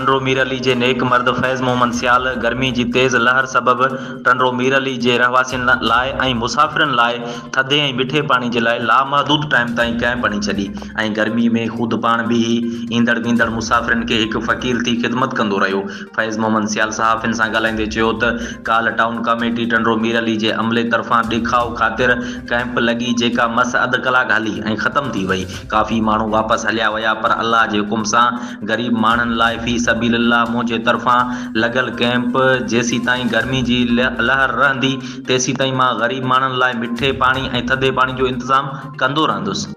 टंडो मीर अली जे नेक मर्द फैज़ मोहम्मद सियाल गर्मी जी तेज़ लहर सबब टंडो मीर अली जे रहवासियुनि लाइ ऐं मुसाफ़िरनि लाइ थधे ऐं मिठे पाणी जे लाइ लामहदूद टाइम ताईं कैंप हणी छॾी ऐं गर्मी में ख़ुदि पाण बि ईंदड़ वेंदड़ मुसाफ़िरनि खे हिकु फ़क़ीर थी ख़िदमत कंदो रहियो। फैज़ मोहम्मद सियाल सहाफ़ियुनि सां ॻाल्हाईंदे चयो त काल्ह टाउन कमेटी टंडो मीर अली जे अमले तरफ़ां ॾेखाव ख़ातिर कैंप लॻी जेका मस अधु कलाक हली ऐं ख़तम थी वई। काफ़ी माण्हू वापसि हलिया विया पर अल्लाह जे हुकुम सां ग़रीब माण्हुनि लाइ फ़ी सबीलिल्लाह मुंहिंजे तरफ़ां लॻल कैंप जेसीं ताईं गर्मी जी लहर रहंदी तेसीं ताईं मां ग़रीब माण्हुनि लाइ मिठे पाणी ऐं थधे पाणी जो इंतज़ाम कंदो रहंदुसि।